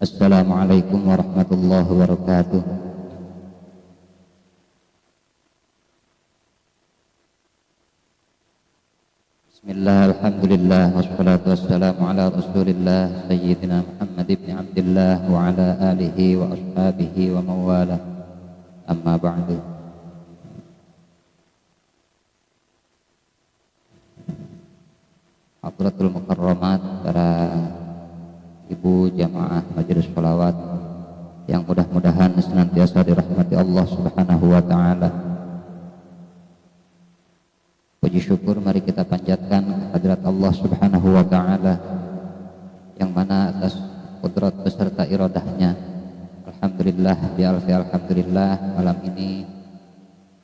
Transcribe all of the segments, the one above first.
Assalamualaikum warahmatullahi wabarakatuh. Bismillah, alhamdulillah, wassalatu wassalamu ala rasulillah Sayyidina Muhammad ibn Abdillah wa ala alihi wa ashabihi wa mawala. Amma ba'du. Hadratul mukarramat, para ibu jamaah majelis sholawat yang mudah-mudahan senantiasa dirahmati Allah subhanahu wa ta'ala. Puji syukur mari kita panjatkan kehadirat Allah subhanahu wa ta'ala, yang mana atas kudrat beserta iradahnya, alhamdulillah bi'alfi alhamdulillah, malam ini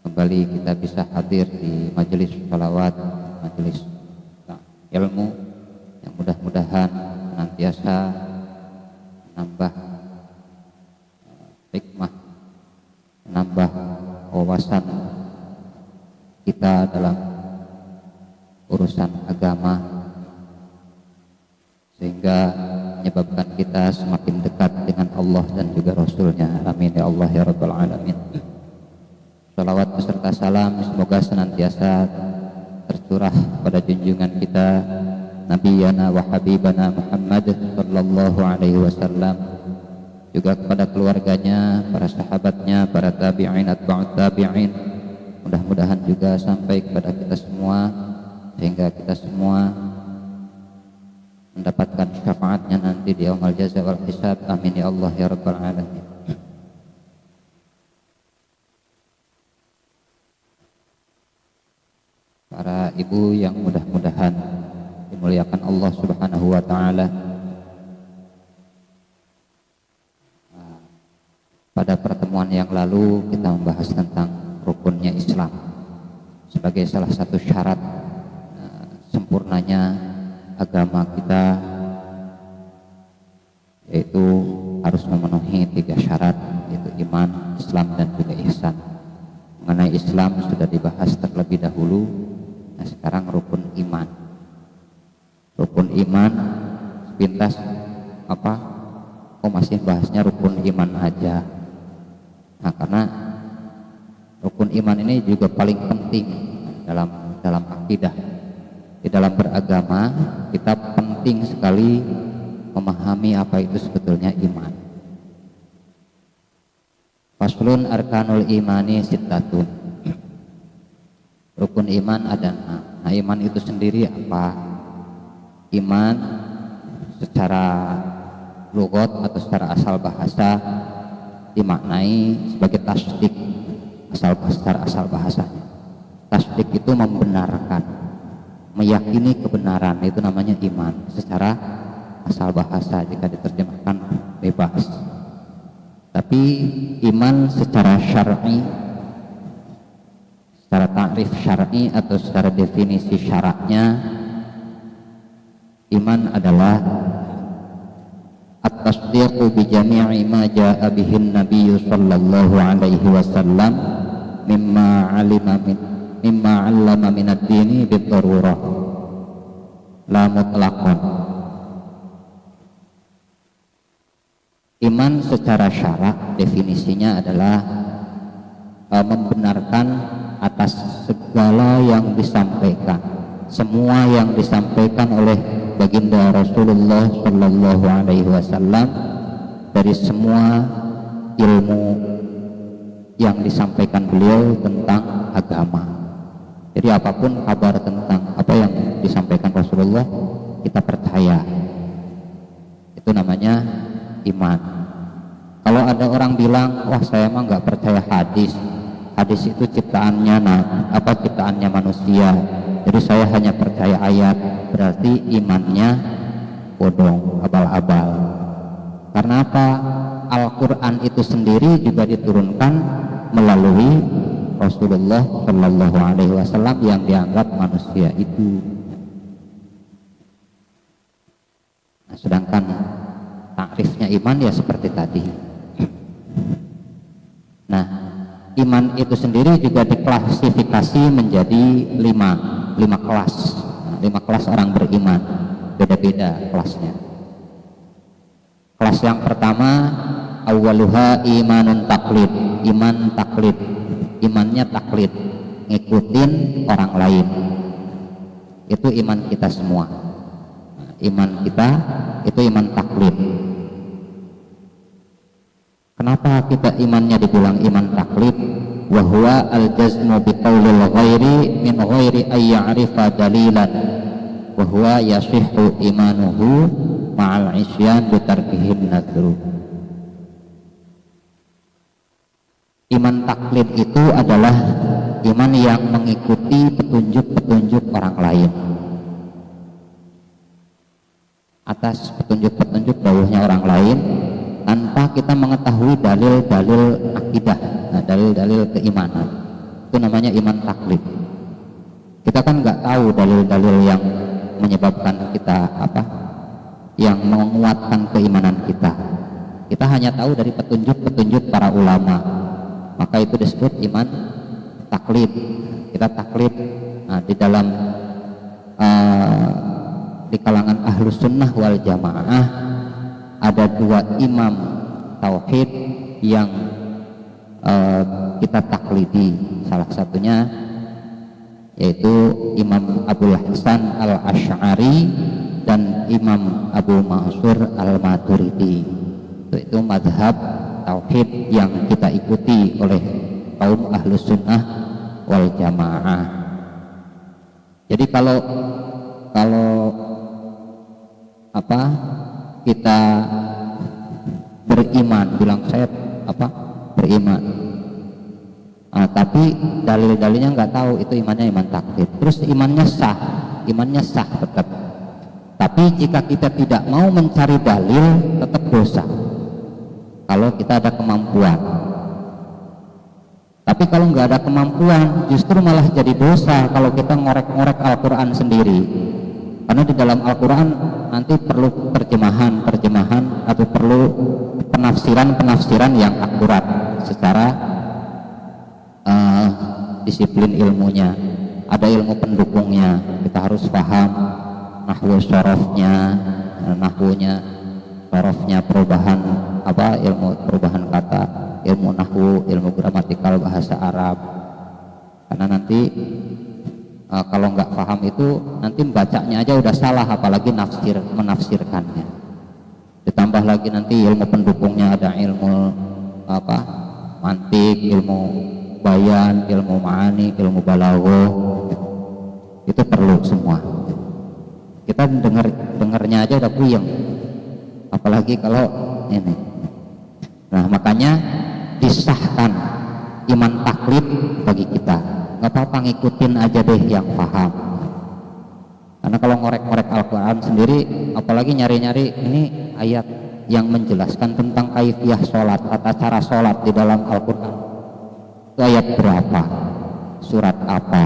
kembali kita bisa hadir di majelis sholawat, majelis ilmu yang mudah-mudahan senantiasa menambah hikmah, menambah wawasan kita dalam urusan agama, sehingga menyebabkan kita semakin dekat dengan Allah dan juga Rasulnya. Amin ya Allah ya Rabbal Alamin. Salawat beserta salam semoga senantiasa tercurah pada junjungan kita Nabiyana wa Habibana Muhammad sallallahu alaihi wasallam, juga kepada keluarganya, para sahabatnya, para tabi'in, atba'ut tabi'in. Mudah-mudahan juga sampai kepada kita semua, sehingga kita semua mendapatkan syafaatnya nanti di yaumul jaza wal hisab. Amin ya Allah ya Rabbal Alamin. Para ibu yang mudah-mudahan dimuliakan Allah subhanahu wa ta'ala, pada pertemuan yang lalu kita membahas tentang rukunnya Islam sebagai salah satu syarat sempurnanya agama kita, yaitu harus memenuhi 3 syarat, yaitu iman, Islam, dan juga ihsan. Mengenai Islam sudah dibahas terlebih dahulu. Nah, sekarang rukun iman. Rukun iman sepintas apa? Oh, masih bahasnya rukun iman aja. Nah, karena rukun iman ini juga paling penting dalam akidah. Di dalam beragama kita penting sekali memahami apa itu sebetulnya iman. Faslun arkanul imani sittatun. Rukun iman ada 6. Nah, iman itu sendiri apa? Iman secara lugat atau secara asal bahasa dimaknai sebagai tasdik. Secara asal bahasanya, tasdik itu membenarkan, meyakini kebenaran, itu namanya iman secara asal bahasa jika diterjemahkan bebas. Tapi iman secara syar'i, secara takrif syar'i atau secara definisi syaratnya, iman adalah at-tasdiqu bi jami'i ma jaa'a bihin nabiyyu sallallahu alaihi wasallam mimma 'allama min ad-dini bid-darurah la mutlaqan. Iman secara syarak definisinya adalah membenarkan atas segala yang disampaikan, semua yang disampaikan oleh baginda Rasulullah sallallahu alaihi wasallam dari semua ilmu yang disampaikan beliau tentang agama. Jadi apapun kabar tentang apa yang disampaikan Rasulullah, kita percaya. Itu namanya iman. Kalau ada orang bilang, wah saya mah nggak percaya hadis, hadis itu ciptaannya ciptaannya manusia, jadi saya hanya percaya ayat, berarti imannya bodong, abal-abal. Karena apa? Al-Quran itu sendiri juga diturunkan melalui Rasulullah Shallallahu Alaihi Wasallam yang dianggap manusia itu. Nah, sedangkan takrifnya iman ya seperti tadi. Nah, iman itu sendiri juga diklasifikasi menjadi lima kelas. Nah, 5 kelas orang beriman, beda-beda kelasnya. Kelas yang pertama, awwaluha imanun taklid, iman taklid, imannya taklid, ngikutin orang lain. Itu iman kita semua. Iman kita itu iman taklid. Kenapa kita imannya dibilang iman taklid? Wa huwa al-jazmu bi qaulil ghairi min ghairi ay ya'rifa dalilan. Wa huwa yasihhu imanuhu ma'al isyan bi tarkihin nadru. Iman taklid itu adalah iman yang mengikuti petunjuk-petunjuk orang lain, atas petunjuk-petunjuk dawuhnya orang lain, tanpa kita mengetahui dalil-dalil akidah, dalil-dalil keimanan. Itu namanya iman taklid. Kita kan nggak tahu dalil-dalil yang menyebabkan kita yang menguatkan keimanan kita. Kita hanya tahu dari petunjuk-petunjuk para ulama, maka itu disebut iman taklid. Kita taklid di dalam di kalangan ahlus sunnah wal jamaah ada dua imam tauhid yang kita taklidi. Salah satunya yaitu Imam Abul Hasan al-Asy'ari dan Imam Abu Mansur al-Maturidi. Itu madhab tauhid yang kita ikuti oleh kaum ahlus sunnah wal jamaah. Jadi kalau kita beriman, bilang saya beriman, tapi dalil-dalilnya nggak tahu, itu imannya iman taklid. Terus imannya sah tetap. Tapi jika kita tidak mau mencari dalil, tetap dosa. Kalau kita ada kemampuan. Tapi kalau nggak ada kemampuan, justru malah jadi dosa kalau kita ngorek-ngorek Al-Quran sendiri. Karena di dalam Al-Quran nanti perlu terjemahan atau perlu penafsiran yang akurat secara disiplin ilmunya. Ada ilmu pendukungnya, kita harus paham nahwu sorofnya, nahwunya, sorofnya, perubahan ilmu perubahan kata, ilmu nahwu, ilmu gramatikal bahasa Arab. Karena nanti kalau nggak paham itu nanti bacanya aja udah salah, apalagi menafsirkannya. Ditambah lagi nanti ilmu pendukungnya, ada ilmu mantik, ilmu bayan, ilmu ma'ani, ilmu balaghah. Itu perlu semua. Kita dengarnya aja udah puyeng, apalagi kalau ini. Nah, makanya disahkan iman taklid bagi kita. Nggak apa-apa, ngikutin aja deh yang paham. Karena kalau ngorek-ngorek Al-Quran sendiri, apalagi nyari-nyari ini ayat yang menjelaskan tentang kaifiyah sholat, tata cara sholat di dalam Al-Quran, itu ayat berapa, surat apa,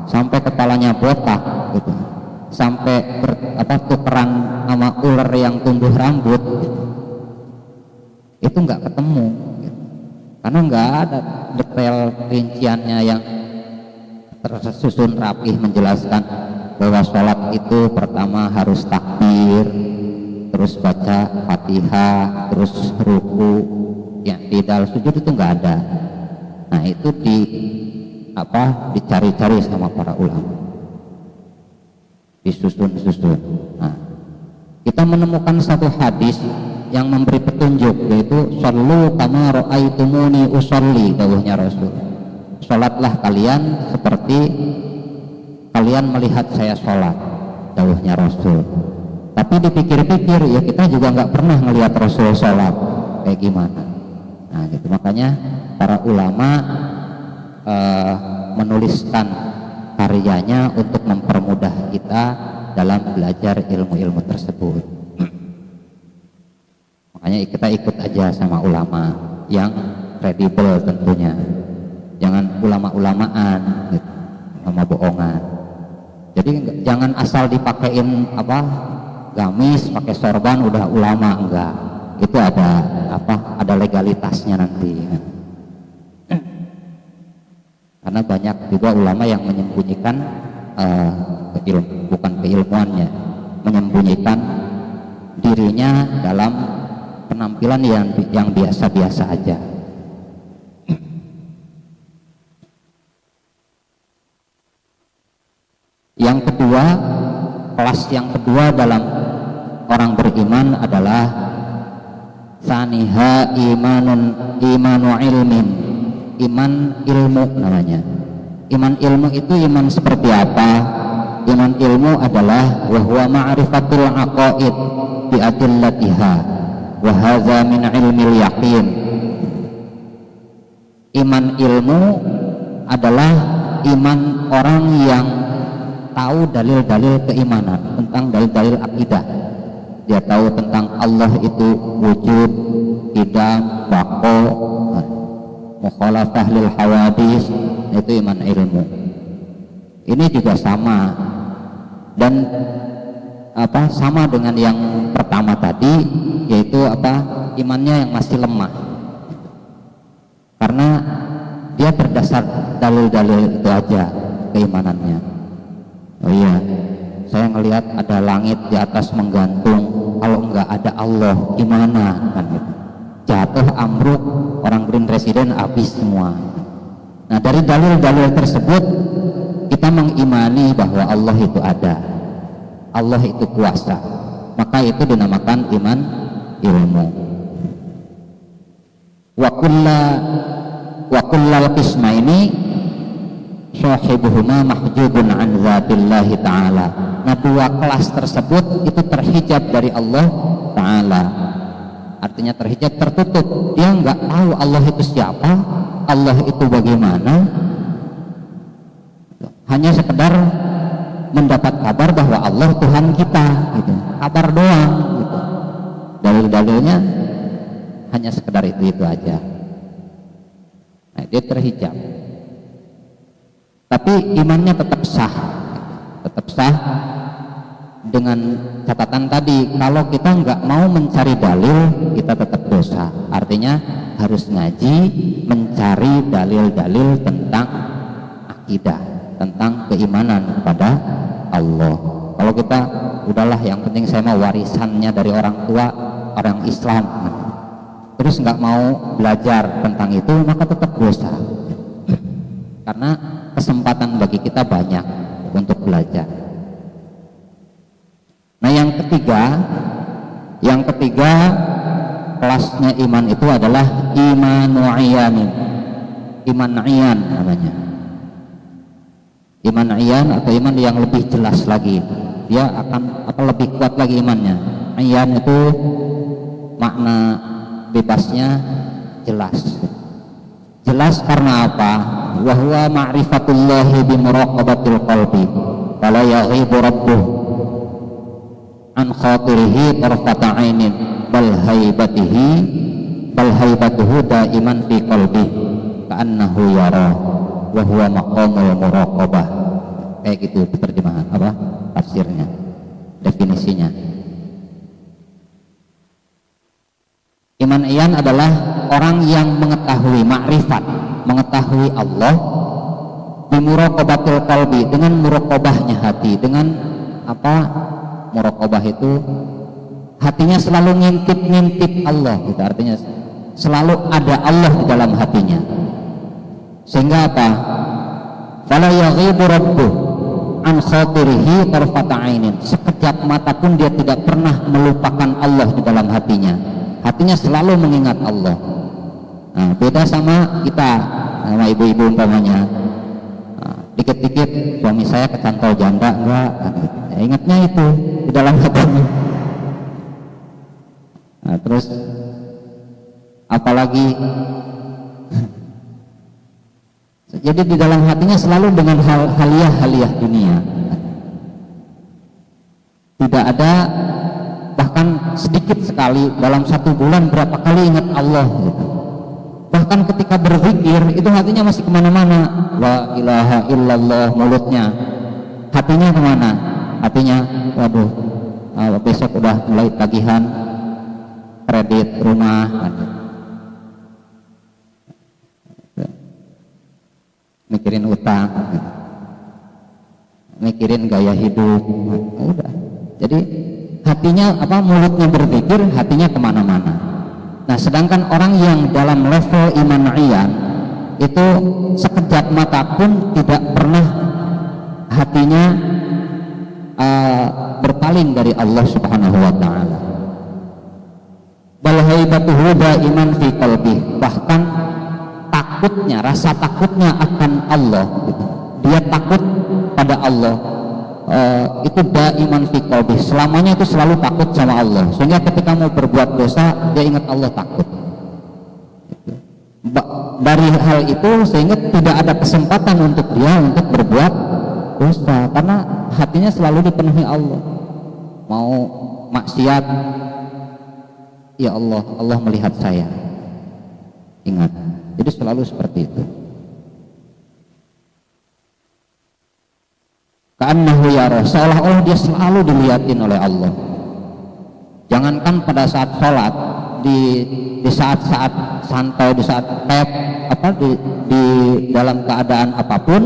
sampai kepalanya botak gitu, sampai tukeran sama ular yang tumbuh rambut, itu nggak ketemu gitu. Karena nggak ada detail rinciannya yang tersusun rapih menjelaskan bahwa sholat itu pertama harus takbir, terus baca Fatihah, terus ruku, i'tidal, sujud, itu nggak ada. Nah, itu dicari-cari sama para ulama, disusun. Nah, kita menemukan satu hadis yang memberi petunjuk, yaitu shollu kama ra'aitumuni usolli, dawuhnya Rasul. Sholatlah kalian seperti kalian melihat saya sholat, dawuhnya Rasul. Tapi dipikir-pikir, ya kita juga nggak pernah melihat Rasul sholat kayak gimana. Nah gitu, makanya para ulama menuliskan karyanya untuk mempermudah kita dalam belajar ilmu-ilmu tersebut. Makanya kita ikut aja sama ulama yang kredibel tentunya. Jangan ulama-ulamaan gitu, ulama bohongan. Jadi jangan asal dipakein gamis, pakai sorban udah ulama, enggak. Itu ada legalitasnya nanti. Karena banyak juga ulama yang menyembunyikan bukan keilmuannya, menyembunyikan dirinya dalam penampilan yang biasa-biasa aja. Yang kedua, kelas yang kedua dalam orang beriman adalah saniha imanu ilmin, iman ilmu namanya. Iman ilmu itu iman seperti apa? Iman ilmu adalah wahwa ma'rifatul aqaid bi adillatiha wa hadza min ilmil yaqin. Iman ilmu adalah iman orang yang tahu dalil-dalil keimanan, tentang dalil-dalil akidah. Dia tahu tentang Allah itu wujud, qidam, baqo, mukhalafah lil hawadis, itu iman ilmu. Ini juga sama dan sama dengan yang pertama tadi, yaitu imannya yang masih lemah, karena dia berdasar dalil-dalil itu aja keimanannya. Oh iya, saya ngelihat ada langit di atas menggantung, kalau enggak ada Allah gimana kan gitu. Jatuh ambruk, orang green resident habis semua. Nah, dari dalil-dalil tersebut kita mengimani bahwa Allah itu ada, Allah itu kuasa, maka itu dinamakan iman ilmu. Wa kullal qisma ini sahibuhuma mahjubun an zatillahi ta'ala. Nah, dua kelas tersebut itu terhijab dari Allah ta'ala, artinya terhijab, tertutup. Dia nggak tahu Allah itu siapa, Allah itu bagaimana, hanya sekedar mendapat kabar bahwa Allah Tuhan kita gitu. Kabar doang gitu. Dalil-dalilnya hanya sekedar itu aja. Nah, dia terhijab, tapi imannya tetap sah dengan catatan tadi, kalau kita nggak mau mencari dalil, kita tetap dosa. Artinya harus ngaji, mencari dalil-dalil tentang akidah, tentang keimanan kepada Allah. Kalau kita udahlah, yang penting saya mau warisannya dari orang tua, orang Islam, terus nggak mau belajar tentang itu, maka tetap dosa. Karena kesempatan bagi kita banyak untuk belajar. Nah, yang ketiga kelasnya iman itu adalah imanu iyanin. Iman iyan namanya. Iman iyan atau iman yang lebih jelas lagi. Dia akan lebih kuat lagi imannya. Iyan itu makna bebasnya jelas. Jelas karena apa? Wa huwa ma'rifatullahi bi muraqabatil qalbi. Fala yaghibu rabbuh an khatirihi tarfata ainin bal haibatuhu daiman fi qalbi ka'annahu yara wa huwa maqamul muraqabah. Kayak gitu terjemahan tafsirnya, definisinya. Iman iyan adalah orang yang mengetahui ma'rifat, mengetahui Allah bi muraqabatil qalbi, dengan muraqabahnya hati. Dengan muraqabah itu hatinya selalu ngintip Allah gitu, artinya selalu ada Allah di dalam hatinya, sehingga fala yaghibu rabbuh an khatirihi tarfata ainin, sekejap mata pun dia tidak pernah melupakan Allah di dalam hatinya selalu mengingat Allah. Nah, beda sama kita, sama ibu-ibu umpamanya, dikit-dikit suami saya kecantol janda enggak, ya, ingatnya itu di dalam hatinya. Nah, terus apalagi jadi di dalam hatinya selalu dengan haliah dunia, tidak ada, bahkan sedikit sekali dalam satu bulan berapa kali ingat Allah gitu. Bahkan ketika berzikir itu hatinya masih kemana-mana, la ilaha illallah mulutnya, hatinya kemana? Hatinya waduh, besok udah mulai tagihan kredit rumah, mikirin utang, mikirin gaya hidup, udah. Jadi hatinya mulutnya berzikir, hatinya kemana-mana. Nah, sedangkan orang yang dalam level iman iyan itu sekejap mata pun tidak pernah hatinya berpaling dari Allah Subhanahu wa taala. Bal haibatuhu iman fi qalbi, bahkan takutnya, rasa takutnya akan Allah, dia takut pada Allah, itu iman fi qalbi, selamanya itu selalu takut sama Allah, sehingga ketika mau berbuat dosa dia ingat Allah, takut. Dari hal itu sehingga tidak ada kesempatan untuk dia untuk berbuat dosa, karena hatinya selalu dipenuhi Allah. Mau maksiat, ya Allah, Allah melihat saya, ingat. Jadi selalu seperti itu. Ka'annahu yara, seolah-olah dia selalu dilihatin oleh Allah. Jangankan pada saat sholat, di saat-saat santai, di saat di dalam keadaan apapun,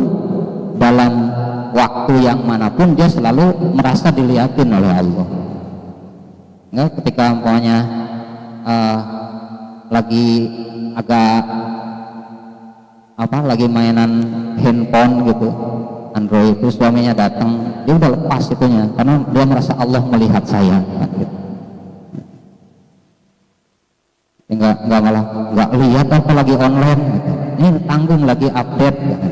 dalam waktu yang manapun, dia selalu merasa dilihatin oleh Allah. Enggak, ketika umpamanya lagi agak lagi mainan handphone gitu, Android, itu suaminya datang, dia udah lepas itunya karena dia merasa Allah melihat saya, gitu. Nggak lihat apa lagi online gitu. Ini tanggung lagi update gitu.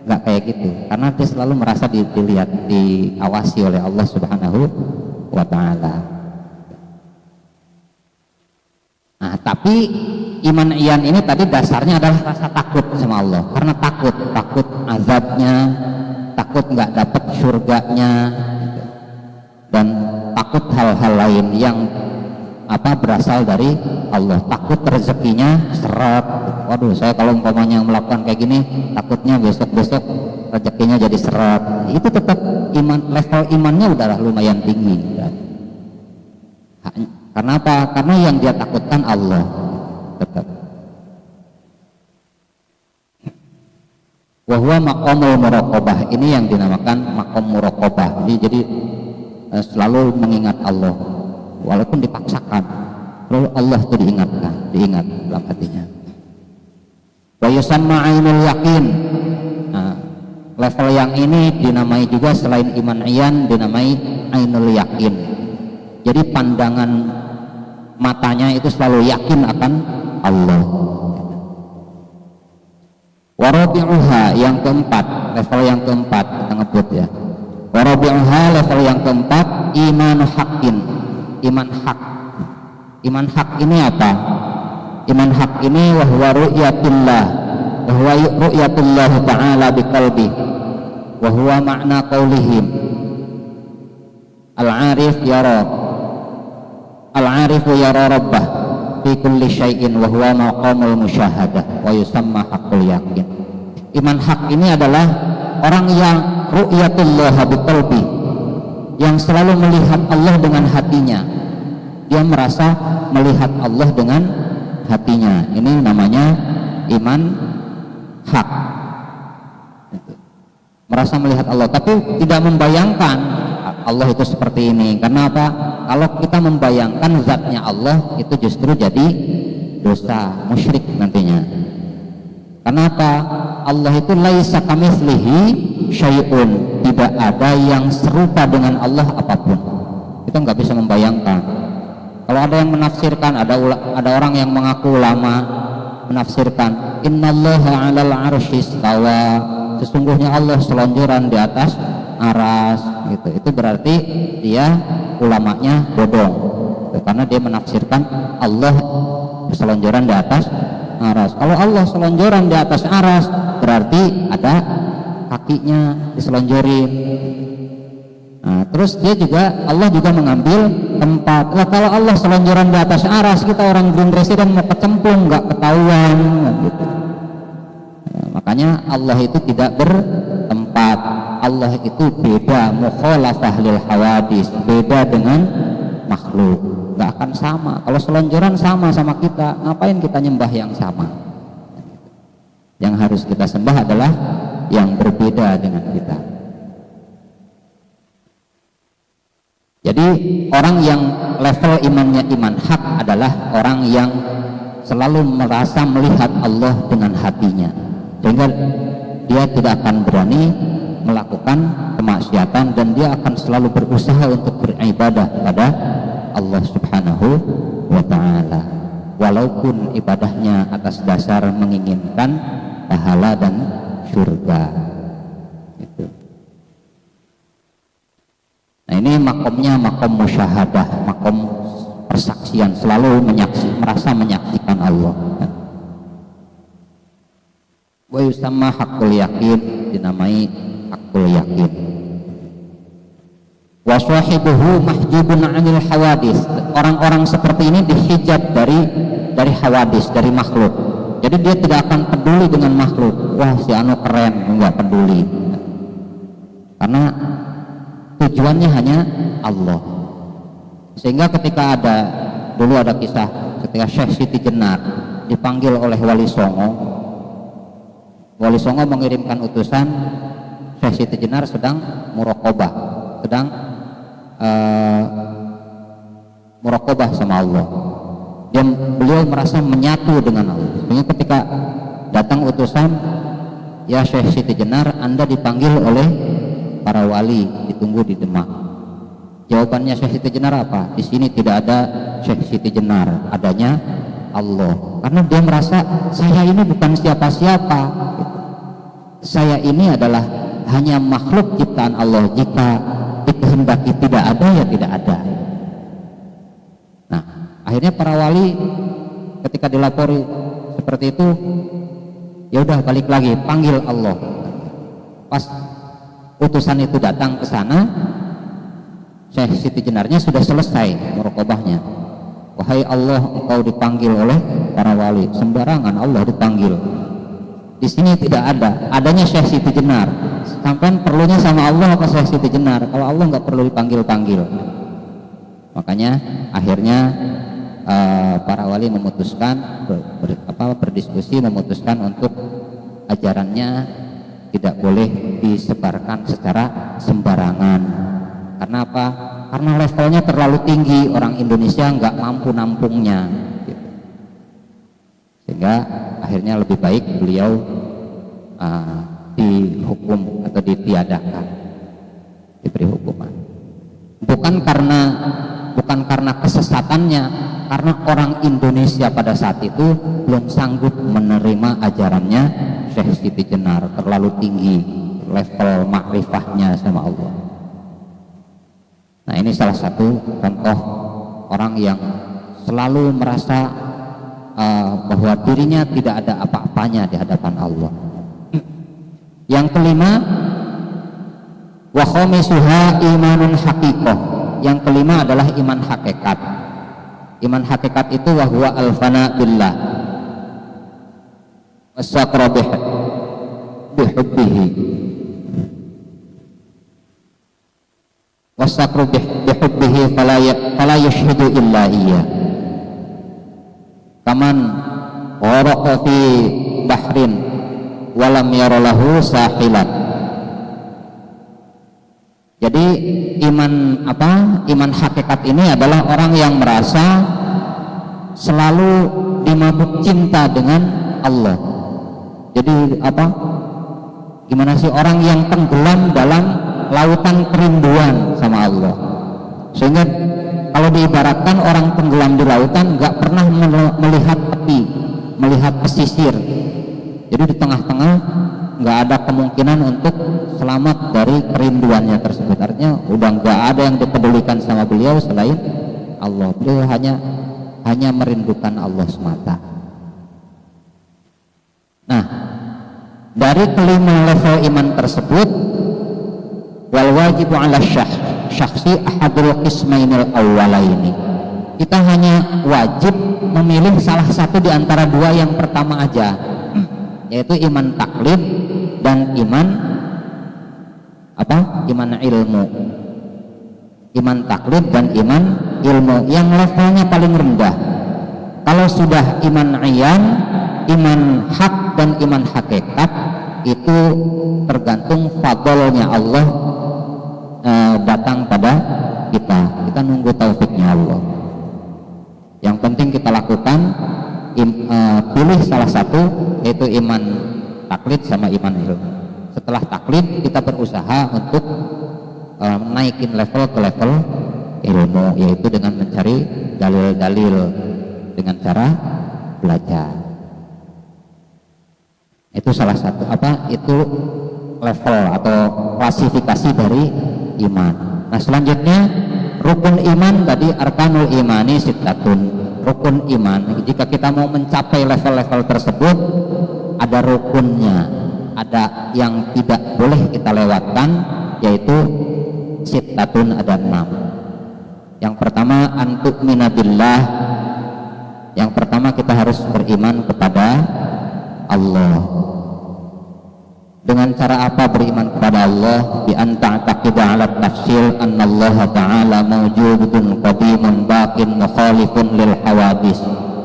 Nggak kayak gitu, karena dia selalu merasa dilihat, diawasi oleh Allah Subhanahu wa taala. Nah, tapi iman iyan ini tadi dasarnya adalah rasa takut sama Allah, karena takut azabnya, takut nggak dapat surganya, dan takut hal-hal lain yang berasal dari Allah. Takut rezekinya seret, waduh, saya kalau umpamanya melakukan kayak gini takutnya besok rezekinya jadi seret. Itu tetap level imannya udah lumayan tinggi kan? Karena apa? Karena yang dia takutkan Allah tetap. Wahwa maqamul muraqabah, ini yang dinamakan maqam muraqabah. Jadi selalu mengingat Allah walaupun dipaksakan, lalu Allah itu diingat dalam hatinya. Wa yusamma ainul yakin. Nah, level yang ini dinamai juga selain iman iyan, dinamai ainul yakin. Jadi pandangan matanya itu selalu yakin akan Allah. Warabi'uha, yang keempat, level yang keempat kita ngebut ya. Warabi'uha, level yang keempat, iman haqqin, iman hak. Iman hak ini apa? Iman hak ini wahwa ru'yatullah, wahwa ru'yatullah ta'ala biqalbi, wahwa makna qaulihim al-arif yara, al-arifu yara rabbah fi kulli syai'in wa huwa maqamul musyahadah wa yusamma haqqul yakin. Iman hak ini adalah orang yang ru'yatullah biqalbi, yang selalu melihat Allah dengan hatinya. Dia merasa melihat Allah dengan hatinya. Ini namanya iman hak. Merasa melihat Allah, tapi tidak membayangkan Allah itu seperti ini. Karena apa? Kalau kita membayangkan zatnya Allah, itu justru jadi dosa, musyrik nantinya. Karena apa? Allah itu laisa kamitslihi syai'un, tidak ada yang serupa dengan Allah apapun. Kita nggak bisa membayangkan. Kalau ada yang menafsirkan, ada orang yang mengaku ulama menafsirkan innallaha 'alal 'arsy istawa, sesungguhnya Allah selonjoran di atas aras gitu. Itu berarti dia ulamanya bodong gitu, karena dia menafsirkan Allah selonjoran di atas aras. Kalau Allah selonjoran di atas aras, berarti ada kakinya diselonjorin. Nah, terus Allah juga mengambil tempat. Kalau Allah selonjoran di atas aras, kita orang green resident mau kecemplung nggak ketahuan gitu. Nah, makanya Allah itu tidak bertempat. Allah itu beda, mukhalafah lil hawadis, beda dengan makhluk, nggak akan sama. Kalau selonjoran sama kita, ngapain kita nyembah yang sama? Yang harus kita sembah adalah yang berbeda dengan kita. Jadi orang yang level imannya iman hak adalah orang yang selalu merasa melihat Allah dengan hatinya, sehingga dia tidak akan berani melakukan kemaksiatan dan dia akan selalu berusaha untuk beribadah pada Allah Subhanahu wa ta'ala, walaupun ibadahnya atas dasar menginginkan pahala dan surga. Gitu. Nah, ini makomnya makom musyahadah, makom persaksian, selalu merasa menyaksikan Allah. Wa yusamma haqqul yakin, dinamai haqqul yakin. Wa sahibuhu mahjubun 'anil hawadis. Orang-orang seperti ini dihijab dari hawadis, dari makhluk. Jadi dia tidak akan peduli dengan makhluk. Wah, si anu keren, enggak peduli. Karena tujuannya hanya Allah. Sehingga ketika dulu ada kisah ketika Syekh Siti Jenar dipanggil oleh Wali Songo. Wali Songo mengirimkan utusan, Syekh Siti Jenar sedang muraqabah, sedang muraqabah sama Allah. Beliau merasa menyatu dengan Allah. Sehingga ketika datang utusan, ya Syekh Siti Jenar, Anda dipanggil oleh para wali, ditunggu di Demak. Jawabannya Syekh Siti Jenar apa? Di sini tidak ada Syekh Siti Jenar, adanya Allah. Karena dia merasa saya ini bukan siapa-siapa. Saya ini adalah hanya makhluk ciptaan Allah. Jika dikehendaki tidak ada, ya tidak ada. Nah, akhirnya para wali ketika dilapori seperti itu, ya udah balik lagi, panggil Allah. Pas utusan itu datang ke sana, Syekh Siti Jenarnya sudah selesai muraqabahnya. Wahai Allah, engkau dipanggil oleh para wali. Sembarangan Allah dipanggil. Di sini tidak ada, adanya Syekh Siti Jenar. Sampai perlunya sama Allah apa Syekh Siti Jenar? Kalau Allah nggak perlu dipanggil-panggil. Makanya akhirnya para wali memutuskan berdiskusi, memutuskan untuk ajarannya tidak boleh disebarkan secara sembarangan. Karena apa? Karena levelnya terlalu tinggi, orang Indonesia nggak mampu nampungnya gitu. Sehingga akhirnya lebih baik beliau dihukum atau ditiadakan, diberi hukuman. Bukan karena kesesatannya, karena orang Indonesia pada saat itu belum sanggup menerima ajarannya Syekh Siti Jenar, terlalu tinggi level makrifahnya sama Allah. Nah, ini salah satu contoh orang yang selalu merasa bahwa dirinya tidak ada apa-apanya di hadapan Allah. Yang kelima, wa khamisuha imanun haqiqah. Yang kelima adalah iman hakikat. Iman hakikat itu wa huwa al-fana billah wasaqra bihubbihi wasaqra bihubbihi fala yashhadu illa iya. Kaman gharaqa fi bahrin walam yaralahu sahilan. Jadi iman hakikat ini adalah orang yang merasa selalu dimabuk cinta dengan Allah. Jadi gimana sih orang yang tenggelam dalam lautan kerinduan sama Allah, sehingga kalau diibaratkan orang tenggelam di lautan nggak pernah melihat tepi, melihat pesisir. Jadi di tengah-tengah nggak ada kemungkinan untuk selamat dari kerinduannya tersebut. Artinya udah nggak ada yang dipedulikan sama beliau selain Allah. Beliau hanya merindukan Allah semata. Nah, dari kelima level iman tersebut, wal wajibu ala syakhsi ahadul qismainil awwalaini. Kita hanya wajib memilih salah satu di antara dua yang pertama aja, yaitu iman taklid dan iman ilmu. Iman taklid dan iman ilmu yang levelnya paling rendah. Kalau sudah iman ayan, iman hak dan iman hakikat, itu tergantung fadlnya Allah datang pada kita nunggu taufiknya Allah. Yang penting kita lakukan, pilih salah satu, yaitu iman taklid sama iman ilmu. Setelah taklid kita berusaha untuk naikin level ke level ilmu, yaitu dengan mencari dalil-dalil dengan cara belajar. Itu salah satu itu level atau klasifikasi dari iman. Nah, selanjutnya rukun iman tadi, arkanul imani sittatun. Rukun iman, jika kita mau mencapai level-level tersebut, ada rukunnya, ada yang tidak boleh kita lewatkan, yaitu sittatun, ada 6. Yang pertama antu'mina billah. Yang pertama kita harus beriman kepada Allah. Dengan cara apa beriman kepada Allah? Bi anta taqida ala tafsil anna Allah ta'ala mawjudun qadimun baqin mukhalifun lil hawadis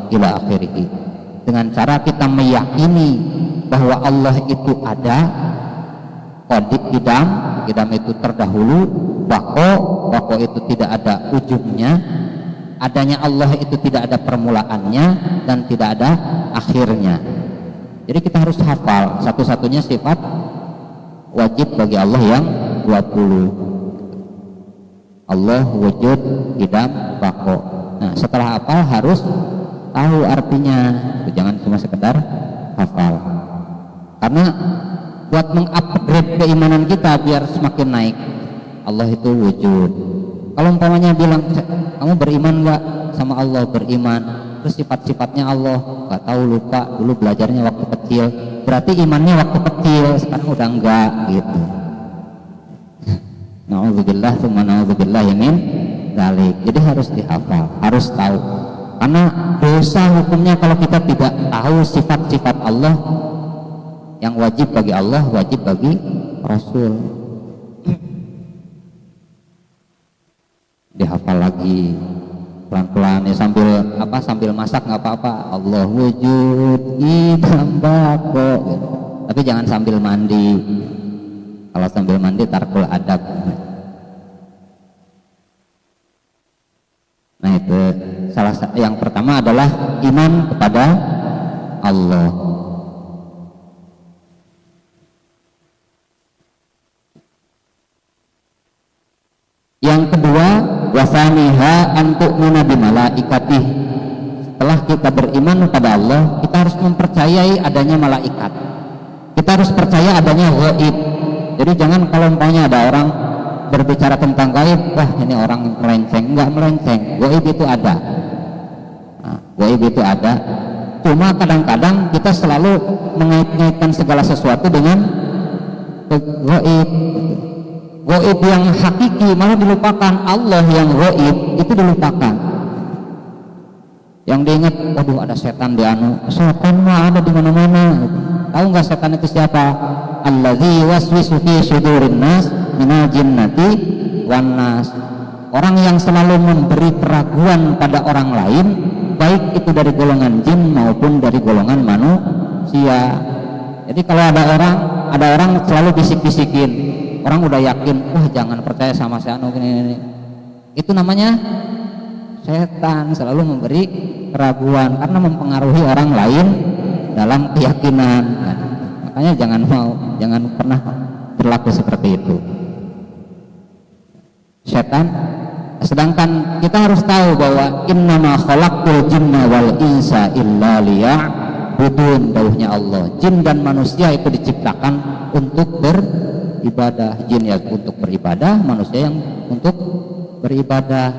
ila akhirih. Dengan cara kita meyakini bahwa Allah itu ada, qidam itu terdahulu, baqo itu tidak ada ujungnya, adanya Allah itu tidak ada permulaannya dan tidak ada akhirnya. Jadi kita harus hafal satu-satunya sifat wajib bagi Allah yang 20. Allah wujud, qidam, baqo. Nah, setelah hafal harus tahu artinya, jangan cuma sekedar hafal. Karena buat mengupgrade keimanan kita biar semakin naik. Allah itu wujud. Kalau umpamanya bilang, kamu beriman nggak sama Allah? Beriman. Terus sifat-sifatnya Allah nggak tahu, lupa, dulu belajarnya waktu kecil, berarti imannya waktu kecil, sekarang udah enggak gitu. Na'udzubillah tsumma na'udzubillah min dzalik. Jadi harus dihafal, harus tahu. Karena dosa hukumnya kalau kita tidak tahu sifat-sifat Allah yang wajib bagi Allah, wajib bagi Rasul. Dihafal lagi pelan-pelan ya, sambil masak nggak apa-apa. Allah wujud, qidam, baqo gitu. Tapi jangan sambil mandi. Kalau sambil mandi tarkul adab. Nah, itu yang pertama adalah iman kepada Allah. Yang kedua, wasaniha antu'mina bimalaikatih. Setelah kita beriman kepada Allah, kita harus mempercayai adanya malaikat. Kita harus percaya adanya ghaib. Jadi jangan kalau umpamanya ada orang berbicara tentang gaib, wah ini orang melenceng. Enggak melenceng, gaib itu ada. Nah, gaib itu ada. Cuma kadang-kadang kita selalu mengait-ngaitkan segala sesuatu dengan gaib. Gaib yang hakiki malah dilupakan. Allah yang gaib itu dilupakan. Yang diingat, waduh ada setan di setan mah ada di mana-mana. Tahu nggak setan itu siapa? Allazi waswisu fi sudurin nas minal jinnati wan nas. Orang yang selalu memberi keraguan pada orang lain, baik itu dari golongan jin maupun dari golongan manusia. Jadi kalau ada orang selalu bisik-bisikin, orang udah yakin, wah jangan percaya sama si anu gini. Itu namanya setan, selalu memberi keraguan karena mempengaruhi orang lain dalam keyakinan. Nah, makanya jangan pernah berlaku seperti itu. Setan. Sedangkan kita harus tahu bahwa innama khalaqtul jinna wal insa illa liya'budun, dawuhnya Allah. Jin dan manusia itu diciptakan untuk beribadah. Jin ya untuk beribadah, manusia yang untuk beribadah.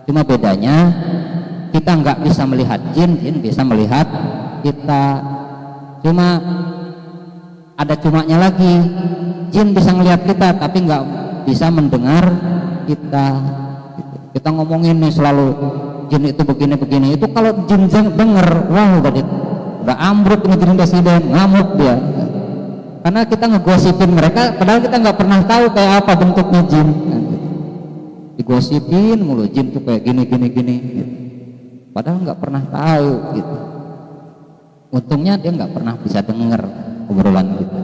Cuma bedanya kita nggak bisa melihat jin bisa melihat kita. Cuma ada cumanya lagi, jin bisa melihat kita tapi nggak bisa mendengar kita. Kita ngomongin nih selalu jin itu begini. Itu kalau jin denger, wah udah ambruk nih jin presiden, ngamuk dia. Karena kita ngegosipin mereka, padahal kita nggak pernah tahu kayak apa bentuknya jin. Digosipin mulu jin tuh kayak gini. Padahal nggak pernah tahu gitu. Untungnya dia nggak pernah bisa dengar obrolan kita.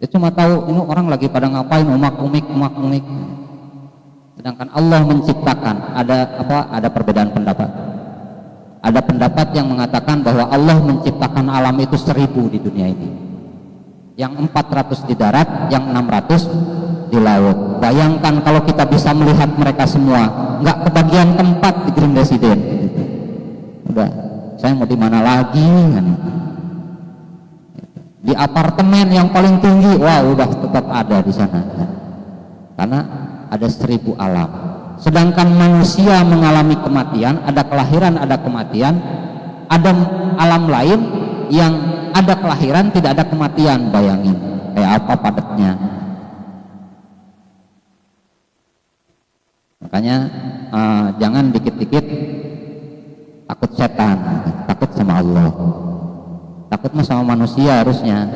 Dia cuma tahu ini orang lagi pada ngapain, umak-umik. sedangkan Allah menciptakan. Ada perbedaan pendapat. Ada pendapat yang mengatakan bahwa Allah menciptakan alam itu 1000 di dunia ini, yang 400 di darat, yang 600 di laut. Bayangkan kalau kita bisa melihat mereka semua, nggak kebagian tempat di Green Resident. Udah, saya mau di mana lagi kan? Di apartemen yang paling tinggi, wah udah tetap ada di sana, karena ada 1000 alam. Sedangkan manusia mengalami kematian, ada kelahiran, ada kematian. Ada alam lain yang ada kelahiran, tidak ada kematian. Bayangin kayak apa padatnya. Makanya jangan dikit-dikit takut setan, takut sama Allah. Takut mah sama manusia harusnya,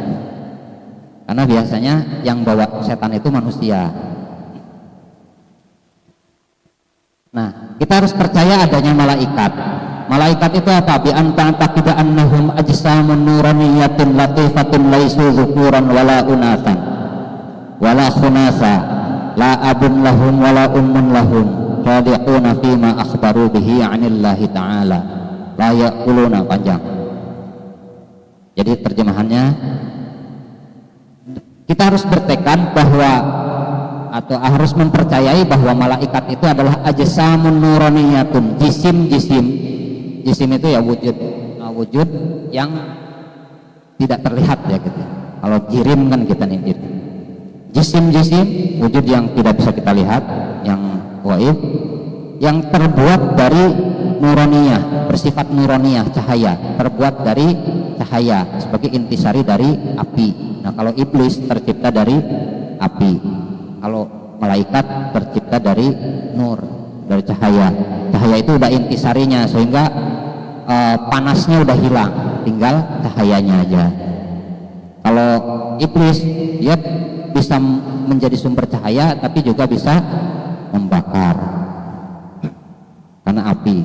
karena biasanya yang bawa setan itu manusia. Nah, kita harus percaya adanya malaikat. Malaikat itu apa? Bi anta taqida annahum ajsamun nuraniyatun latifatun laisu dzukuran wala unathan wala khunasa la abun lahum wala ummun lahum sadiquna fima akhbaru bihi 'anillahi ta'ala la yaquluna. Panjang. Jadi terjemahannya, kita harus bertekad bahwa atau harus mempercayai bahwa malaikat itu adalah ajsamun nuraniyatun, jisim itu ya wujud yang tidak terlihat ya gitu. Kalau jirim kan kita nih jisim wujud yang tidak bisa kita lihat, yang gaib, yang terbuat dari nuraniyah, bersifat nuraniyah, cahaya, terbuat dari cahaya sebagai intisari dari api. Nah, kalau iblis tercipta dari api, kalau malaikat tercipta dari nur, dari cahaya. Cahaya itu udah intisarinya, sehingga panasnya udah hilang, tinggal cahayanya aja. Kalau iblis, dia bisa menjadi sumber cahaya, tapi juga bisa membakar karena api.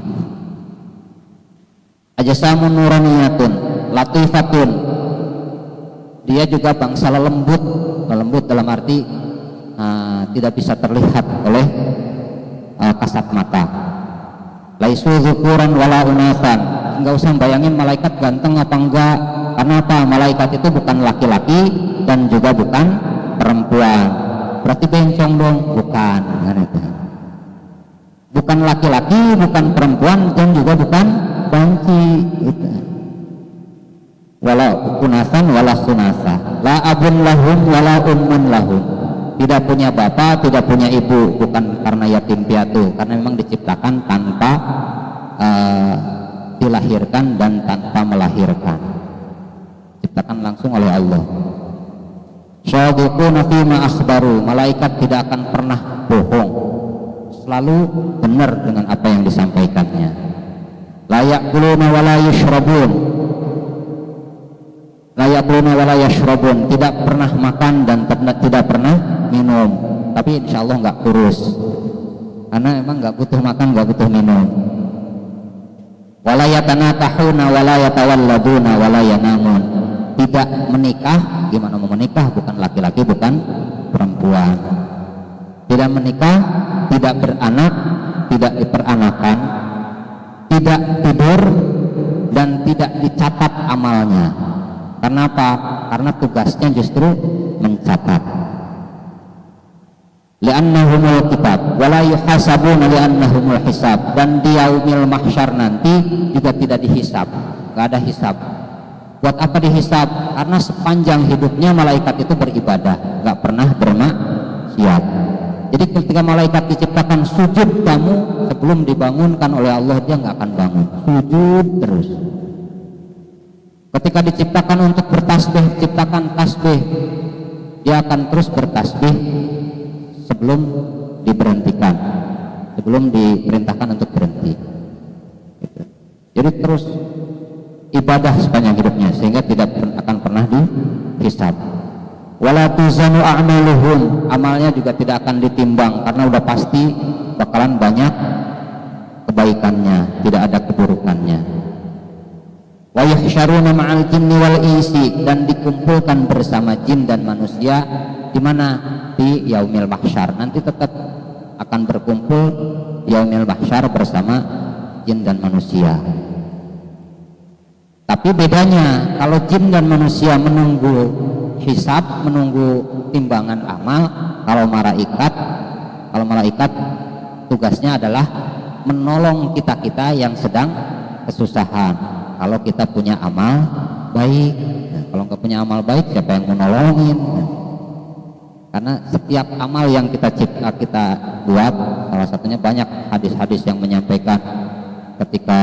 Ajsamun nuraniyatun latifatun, dia juga bangsa lembut dalam arti tidak bisa terlihat oleh kasat mata. Laisu dzukuran wala unathan, enggak usah bayangin malaikat ganteng apa enggak, karena apa? Malaikat itu bukan laki-laki dan juga bukan perempuan. Berarti bencong dong? Bukan, bukan laki-laki, bukan perempuan, dan juga bukan banci gitu. Wala unathan wala khunasa la abun lahum wala ummun lahum, tidak punya bapak, tidak punya ibu, bukan karena yatim piatu, karena memang diciptakan tanpa dilahirkan dan tanpa melahirkan, diciptakan langsung oleh Allah. Shadiquna fima akhbaru, malaikat tidak akan pernah bohong, selalu benar dengan apa yang disampaikannya. La yaquluna wala yashrabun, la yaquluna wala yashrabun, tidak pernah makan dan tidak pernah minum, tapi insya Allah nggak kurus, karena emang nggak butuh makan, nggak butuh minum. Wala yatanakahuna wala yatawalladuna wala yanamun, tidak menikah. Gimana mau menikah? Bukan laki-laki, bukan perempuan. Tidak menikah, tidak beranak, tidak diperanakan, tidak tidur, dan tidak dicatat amalnya. Karena apa? Karena tugasnya justru mencatat. Li'annahumul kitab wala yuhasabuna li'annahumul hisab, dan di yaumil mahsyar nanti juga tidak dihisab, enggak ada hisab. Buat apa dihisab? Karena sepanjang hidupnya malaikat itu beribadah, enggak pernah bermaksiat. Jadi ketika malaikat diciptakan sujud, kamu sebelum dibangunkan oleh Allah dia enggak akan bangun, sujud terus. Ketika diciptakan untuk bertasbih, ciptakan tasbih, dia akan terus bertasbih sebelum diberhentikan, sebelum diperintahkan untuk berhenti. Jadi terus ibadah sepanjang hidupnya, sehingga tidak akan pernah dihisab. Wala tuzanu a'maluhum, amalnya juga tidak akan ditimbang, karena udah pasti bakalan banyak kebaikannya, tidak ada keburukannya. Wa yuhsyaruna ma'al jinni wal insi, dan dikumpulkan bersama jin dan manusia di mana? Di yaumil mahsyar. Nanti tetap akan berkumpul yaumil mahsyar bersama jin dan manusia. Tapi bedanya kalau jin dan manusia menunggu hisab, menunggu timbangan amal, kalau malaikat tugasnya adalah menolong kita yang sedang kesusahan. Kalau kita punya amal baik, kalau nggak punya amal baik siapa yang menolongin? Karena setiap amal yang kita buat, salah satunya banyak hadis-hadis yang menyampaikan ketika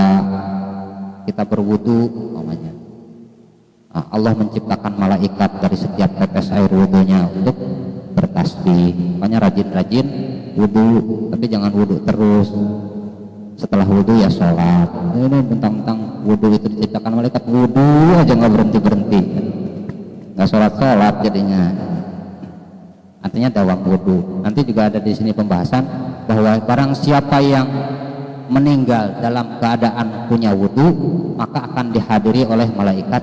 kita berwudu, namanya Allah menciptakan malaikat dari setiap tetes air wudunya untuk bertasbih. Makanya rajin-rajin wudu, tapi jangan wudu terus. Setelah wudu ya sholat. Ini bentang-bentang wudu itu diciptakan malaikat, wudu aja nggak berhenti, nggak sholat jadinya. Artinya dawam wudu. Nanti juga ada di sini pembahasan bahwa barang siapa yang meninggal dalam keadaan punya wudu, maka akan dihadiri oleh malaikat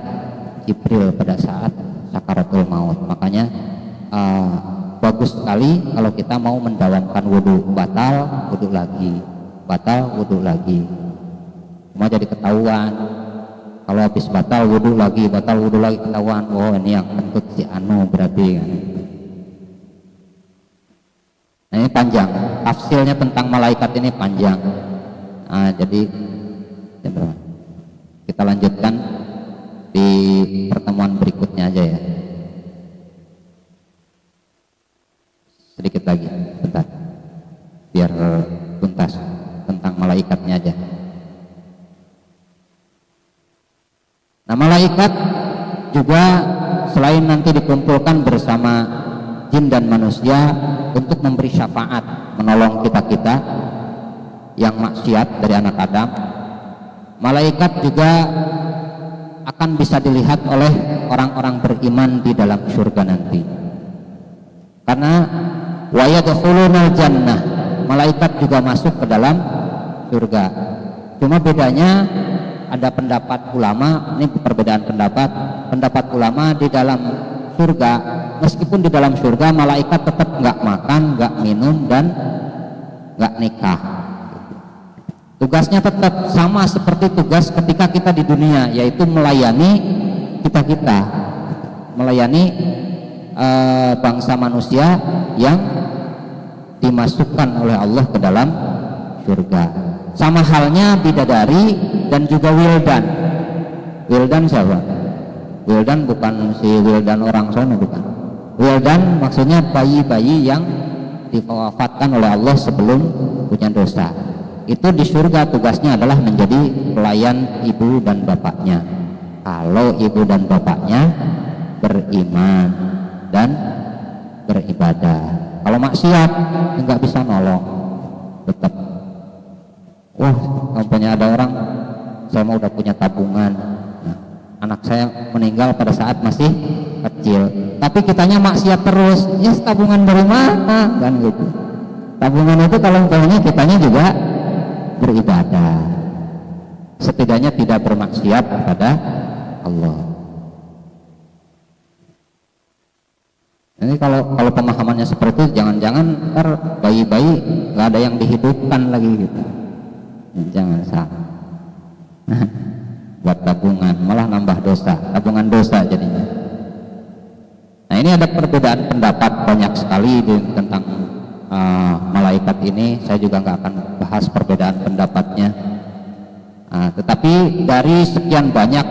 Jibril pada saat sakaratul maut. Makanya bagus sekali kalau kita mau mendawamkan wudu. Batal wudu lagi, cuma jadi ketahuan. Kalau habis batal wudu lagi ketahuan, oh ini yang kentut si anu berarti kan. Nah, ini panjang, tafsirnya tentang malaikat ini panjang. Jadi kita lanjutkan di pertemuan berikutnya aja ya. Sedikit lagi, bentar, biar tuntas tentang malaikatnya aja. Nah, malaikat juga selain nanti dikumpulkan bersama jin dan manusia untuk memberi syafaat, menolong kita yang maksiat dari anak Adam, malaikat juga akan bisa dilihat oleh orang-orang beriman di dalam surga nanti. Karena wa yadkhulunal jannah, malaikat juga masuk ke dalam surga. Cuma bedanya ada pendapat ulama, ini perbedaan pendapat ulama di dalam surga, meskipun di dalam surga malaikat tetap nggak makan, nggak minum, dan nggak nikah. Tugasnya tetap sama seperti tugas ketika kita di dunia, yaitu melayani kita, melayani bangsa manusia yang dimasukkan oleh Allah ke dalam surga. Sama halnya bidadari dan juga wildan. Wildan siapa? Wildan bukan si wildan orang sono, bukan. Wildan maksudnya bayi-bayi yang diwafatkan oleh Allah sebelum punya dosa. Itu di surga tugasnya adalah menjadi pelayan ibu dan bapaknya. Kalau ibu dan bapaknya beriman dan beribadah. Kalau maksiat nggak bisa nolong, tetap. Wah, kampanye ada orang, saya mau udah punya tabungan. Nah, anak saya meninggal pada saat masih kecil, tapi kitanya maksiat terus. Ya, tabungan dari mana? Kan gitu. Tabungan itu kalau umpamanya kitanya juga beribadah, setidaknya tidak bermaksiat kepada Allah. Ini kalau pemahamannya seperti itu, jangan-jangan ntar bayi-bayi nggak ada yang dihidupkan lagi gitu. Jangan salah. Buat tabungan malah nambah dosa, tabungan dosa jadinya. Nah, ini ada perbedaan pendapat banyak sekali tentang malaikat ini. Saya juga nggak akan bahas perbedaan pendapatnya. Tetapi dari sekian banyak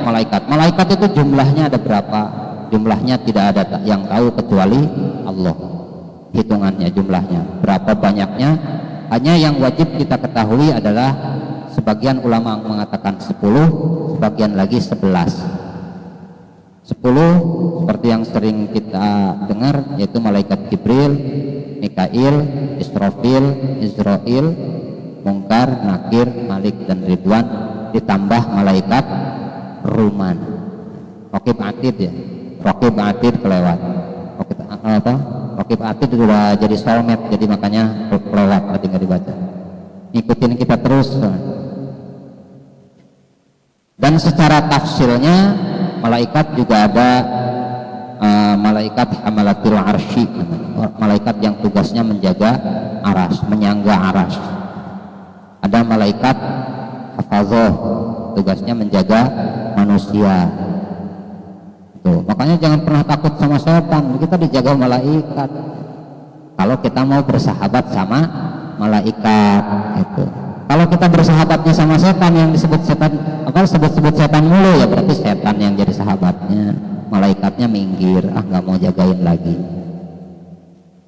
malaikat itu jumlahnya ada berapa? Jumlahnya tidak ada yang tahu kecuali Allah. Hitungannya, jumlahnya berapa banyaknya, hanya yang wajib kita ketahui adalah sebagian ulama mengatakan 10, sebagian lagi 11. 10 seperti yang sering kita dengar, yaitu malaikat Jibril, Mikail, Israfil, Munkar, Nakir, Malik, dan Ridwan, ditambah malaikat Ruman. Raqib Atid ya, Raqib Atid kelewat. Raqib Atid sudah jadi soulmate, jadi makanya kelewat tadi nggak dibaca. Ikutin kita terus. Dan secara tafsirnya malaikat juga ada malaikat hamalatil arsy, malaikat yang tugasnya menjaga aras, menyangga aras. Ada malaikat hafazah, tugasnya menjaga manusia. Tuh, makanya jangan pernah takut sama setan, kita dijaga malaikat. Kalau kita mau bersahabat sama malaikat itu. Kalau kita bersahabatnya sama setan, yang disebut setan apa, sebut setan mulu, ya berarti setan yang jadi sahabatnya, malaikatnya minggir, nggak mau jagain lagi.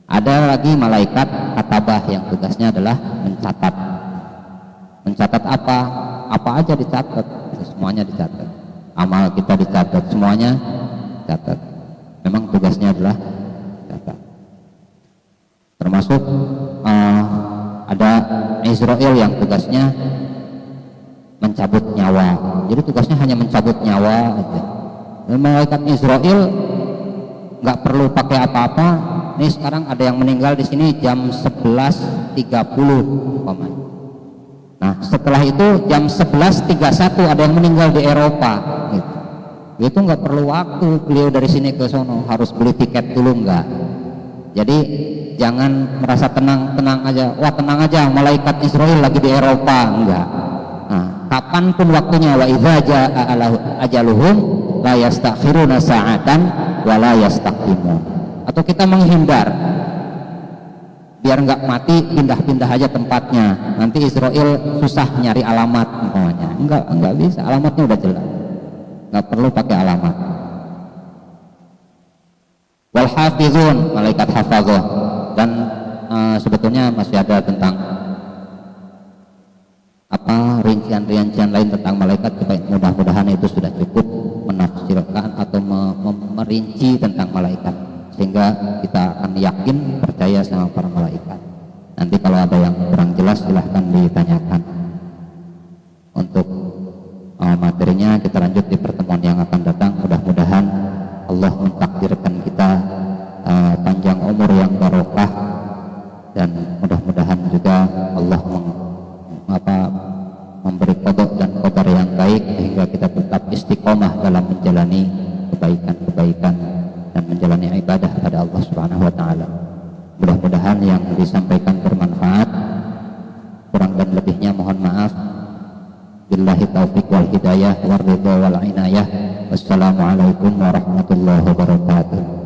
Ada lagi malaikat katabah yang tugasnya adalah mencatat. Mencatat apa aja dicatat, semuanya dicatat. Amal kita dicatat, semuanya dicatat. Memang tugasnya adalah catat. Termasuk ada Israel yang tugasnya mencabut nyawa. Jadi tugasnya hanya mencabut nyawa aja. Dan malaikat Israel nggak perlu pakai apa-apa. Nih sekarang ada yang meninggal di sini jam 11.30. Nah setelah itu jam 11.31 ada yang meninggal di Eropa. Gitu. Itu nggak perlu waktu beliau dari sini ke sono harus beli tiket dulu, nggak. Jadi jangan merasa tenang aja. Wah tenang aja, malaikat Israel lagi di Eropa, enggak. Nah, kapanpun waktunya, wa idza jaa ajaluhum la yastakhiruna sa'atan wa la yastaqdimun. Atau kita menghindar biar enggak mati, pindah-pindah aja tempatnya. Nanti Israel susah nyari alamat umpamanya. Enggak bisa, alamatnya udah jelas. Enggak perlu pakai alamat. Wal hafizun, malaikat hafazah. Dan sebetulnya masih ada tentang rincian lain tentang malaikat, mudah-mudahan itu sudah cukup menafsirkan atau merinci tentang malaikat, sehingga kita akan yakin percaya sama para malaikat. Nanti kalau ada yang kurang jelas silahkan ditanyakan. Untuk materinya kita lanjut di pertemuan yang akan datang. Mudah-mudahan Allah mentakdirkan kita panjang umur yang barokah, dan mudah-mudahan juga Allah memberi qada dan qadar yang baik sehingga kita tetap istiqomah dalam menjalani kebaikan-kebaikan dan menjalani ibadah pada Allah Subhanahu wa taala. Mudah-mudahan yang disampaikan bermanfaat. Kurang dan lebihnya mohon maaf. Billahi taufiq wal hidayah war ridha wal inayah. Wassalamualaikum warahmatullahi wabarakatuh.